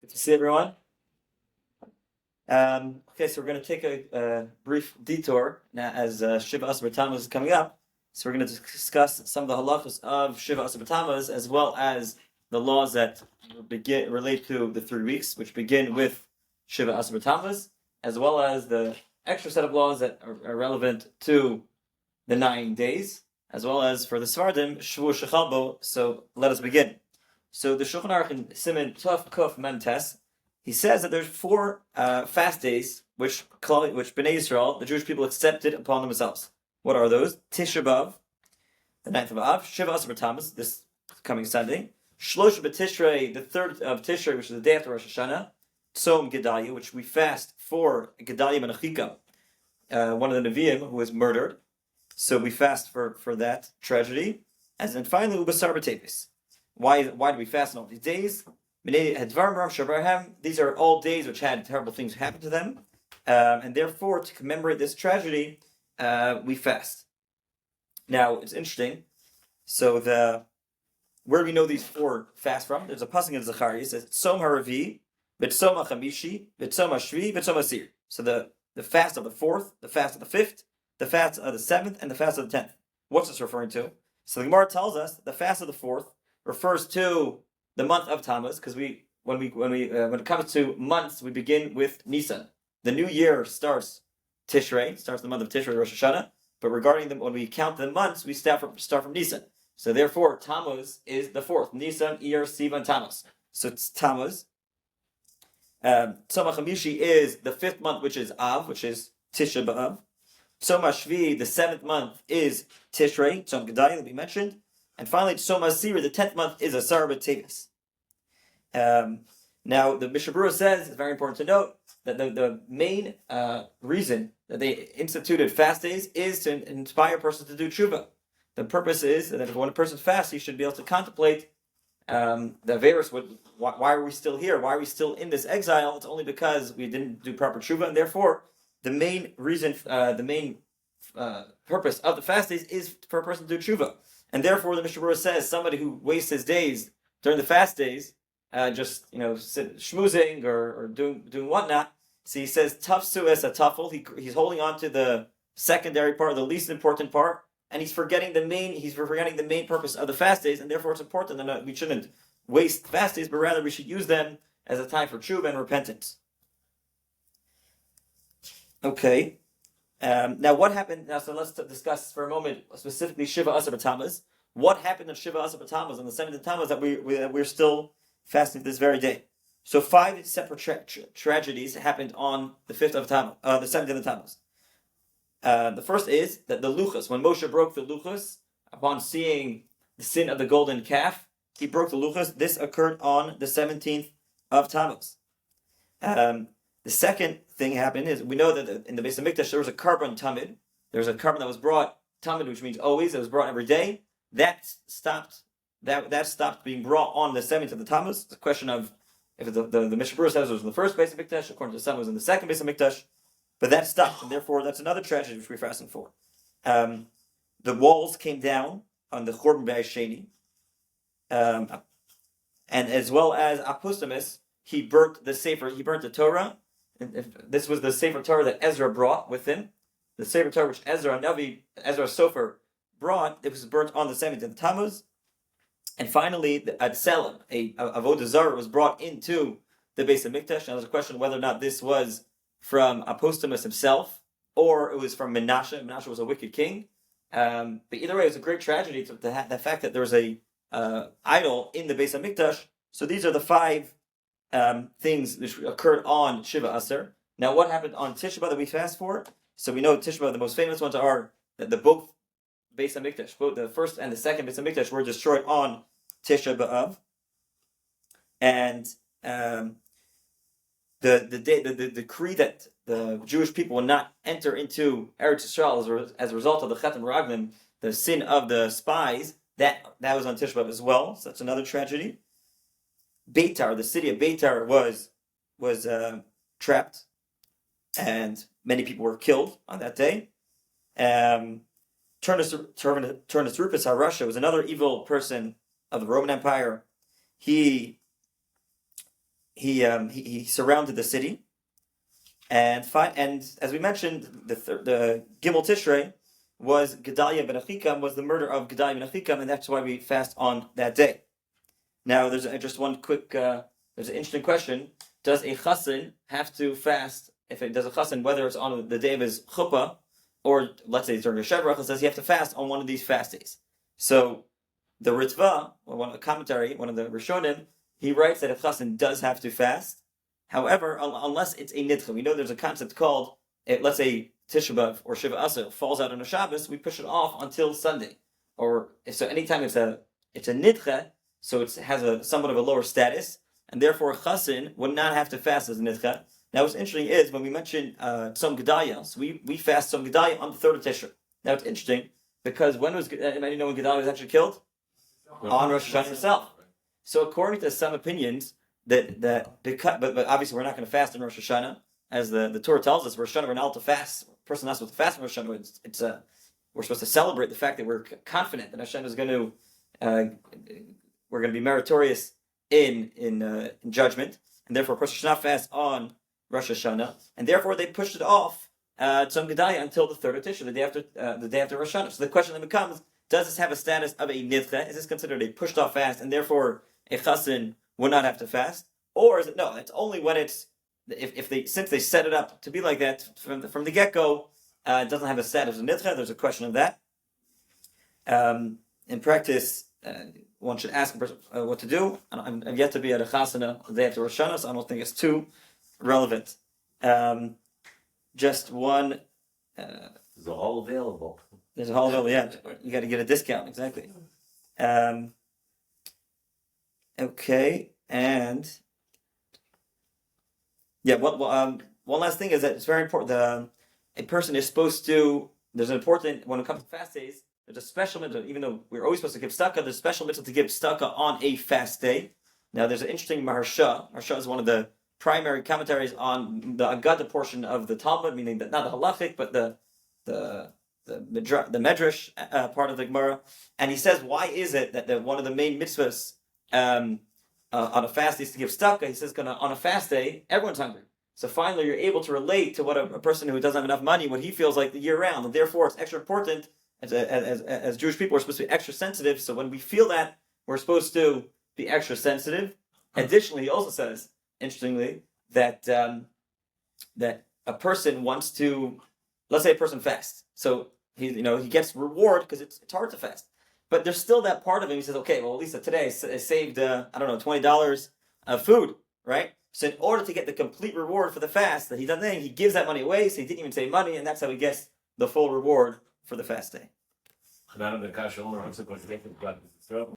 Good to see everyone. Okay, so we're going to take a brief detour now as Shiva Asar B'Tammuz is coming up. So we're going to discuss some of the halachos of Shiva Asar B'Tammuz as well as the laws that relate to the 3 weeks, which begin with Shiva Asar B'Tammuz, as well as the extra set of laws that are relevant to the 9 days, as well as for the Svardim, Shvu Shechalbo. So let us begin. So the Shulchan Aruch in Siman Tov Kuf Mem Tes, he says that there's 4 fast days which Bnei Yisrael, the Jewish people, accepted upon themselves. What are those? Tisha B'Av, the 9th of Av, Shiva Asar B'Tammuz, this coming Sunday, Shlosh B'Tishrei, the 3rd of Tishrei, which is the day after Rosh Hashanah, Tzom Gedalia, which we fast for Gedalia ben Achikam, one of the Nevi'im who was murdered. So we fast for that tragedy. And then finally, Ubasar B'Tevis. Why do we fast on all these days? These are all days which had terrible things happen to them, and therefore, to commemorate this tragedy, we fast. Now, it's interesting. So where do we know these 4 fasts from? There's a pasuk in Zechariah. It says Tzom HaRavi, V'Tzom HaChamishi, V'Tzom HaShvi, V'Tzom HaSir. So the fast of the 4th, the fast of the 5th, the fast of the 7th, and the fast of the 10th. What's this referring to? So the Gemara tells us the fast of the 4th refers to the month of Tammuz, because when it comes to months, we begin with Nisan. The new year starts the month of Tishrei, Rosh Hashanah. But regarding them, when we count the months, we start from Nisan. So therefore, Tammuz is the 4th. Nisan, Iyar, Sivan, Tammuz. So it's Tammuz. Tzom HaChamishi is the 5th month, which is Av, which is Tisha B'Av. Tzom HaShvi, the 7th month, is Tishrei, Tzom Gedalia, that we mentioned. And finally, Tzom HaSir, the 10th month, is Asar B'Tevis. Now, the Berurah says, it's very important to note, that the main reason that they instituted fast days is to inspire persons to do tshuva. The purpose is that when a person fasts, he should be able to contemplate the Averis. Why are we still here? Why are we still in this exile? It's only because we didn't do proper tshuva, and therefore, the main reason, purpose of the fast days is for a person to do tshuva. And therefore, the Mishnah says somebody who wastes his days during the fast days, just schmoozing or doing whatnot. So he says tafsu es a tafel. He's holding on to the secondary part, the least important part, and he's forgetting the main purpose of the fast days. And therefore, it's important that we shouldn't waste fast days, but rather we should use them as a time for tshuva and repentance. Okay. Now, what happened? So let's discuss for a moment specifically Shiva Asar B'Tammuz. What happened on Shiva Asar B'Tammuz on the 7th of Tammuz that we're still fasting this very day? So 5 separate tragedies happened on the 5th of Tammuz, the 7th of Tammuz. The first is that the luchos, when Moshe broke the luchos upon seeing the sin of the golden calf, he broke the luchos. This occurred on the 17th of Tammuz. The second thing happened is we know that in the Beis HaMikdash there was a carbon tamid. There was a carbon that was brought tamid, which means always. It was brought every day. That stopped. That stopped being brought on the 7th of the Tammuz. It's a question of if the Mishnah says it was in the first Beis HaMikdash, according to some it was in the second Beis HaMikdash, but that stopped, and therefore that's another tragedy which we're fasting for. The walls came down on the Churban B'Asheni, and as well as Apostomus, he burnt the Sefer. He burnt the Torah. This was the Sefer Torah that Ezra brought with him. The Sefer Torah which Ezra Sofer brought, it was burnt on the 7th of Tammuz. And finally, the Tselem, a Avodah Zarah, was brought into the Beis HaMikdash. Now there's a question whether or not this was from Apostomus himself, or it was from Menashe. Menashe was a wicked king. But either way, it was a great tragedy the fact that there was a idol in the Beis HaMikdash. So these are the 5 things which occurred on Shiva Asar. Now, what happened on Tisha B'Av that we fast for? So we know Tisha B'Av, the most famous ones are that both Beis HaMikdash, both the first and the second Beis HaMikdash, were destroyed on Tisha B'Av, and the decree that the Jewish people will not enter into Eretz Yisrael as a result of the Chetem Raglim, the sin of the spies, that was on Tisha B'Av as well. So that's another tragedy. Beitar, the city of Beitar, was trapped, and many people were killed on that day. Turnus Rupus HaRasha was another evil person of the Roman Empire. He he surrounded the city, and as we mentioned, the Gimel Tishrei was Gedaliah ben Achikam, was the murder of Gedaliah ben Achikam, and that's why we fast on that day. Now, there's just one quick, there's an interesting question. Does a chassan have to fast, if it does a chassan, whether it's on the day of his chuppah, or let's say during the Shevrach, does he have to fast on one of these fast days? So, the Ritva, one of the commentary, one of the Rishonim, he writes that a chassan does have to fast. However, unless it's a nidcha, we know there's a concept called, let's say, Tisha B'Av or Shiva Asar falls out on a Shabbos, we push it off until Sunday. Or so anytime it's a nidcha, so it has somewhat of a lower status, and therefore a chassan would not have to fast as a nidcha. Now what's interesting is when we mention Tzom Gedaliah, so we fast Tzom Gedaliah on the 3rd of Tishrei. Now it's interesting because when was anybody know when Gedaliah was actually killed? On Rosh Hashanah itself. So according to some opinions, but obviously we're not going to fast in Rosh Hashanah, as the Torah tells us. Rosh Hashanah we're not allowed to fast. A person not supposed to fast in Rosh Hashanah. We're supposed to celebrate the fact that we're confident that Hashem is going to we're going to be meritorious in judgment, and therefore a person should not fast on Rosh Hashanah, and therefore they pushed it off Tzom Gedaliah until the 3rd of Tishrei, the day after Rosh Hashanah. So the question then becomes: does this have a status of a nidcha? Is this considered a pushed off fast, and therefore a chassan would not have to fast, or is it no? It's only when it's since they set it up to be like that from the get go, it doesn't have a status of nidcha. There's a question of that. In practice, one should ask a person what to do. I'm yet to be at a chasana the day after Rosh Hashanah, so I don't think it's too relevant. Just one. There's a hall available. There's a hall available. Yeah, you got to get a discount exactly. Okay, and yeah. One last thing is that it's very important. A person is supposed to. There's an important when it comes to fast days. There's a special mitzvah, even though we're always supposed to give tzedakah, there's a special mitzvah to give tzedakah on a fast day. Now, there's an interesting Maharsha. Maharsha is one of the primary commentaries on the Agada portion of the Talmud, meaning that not the halachic, but the medrash part of the Gemara. And he says, why is it that one of the main mitzvahs on a fast day is to give tzedakah? He says, on a fast day, everyone's hungry. So finally, you're able to relate to what a person who doesn't have enough money, what he feels like the year round. And therefore, it's extra important. As Jewish people, we're supposed to be extra sensitive. So when we feel that, we're supposed to be extra sensitive. Additionally, he also says, interestingly, that that a person wants to, let's say a person fasts. So he gets reward because it's hard to fast. But there's still that part of him. He says, okay, well, at least today I saved $20 of food, right? So in order to get the complete reward for the fast that he does, he gives that money away. So he didn't even save money, and that's how he gets the full reward for the fast day.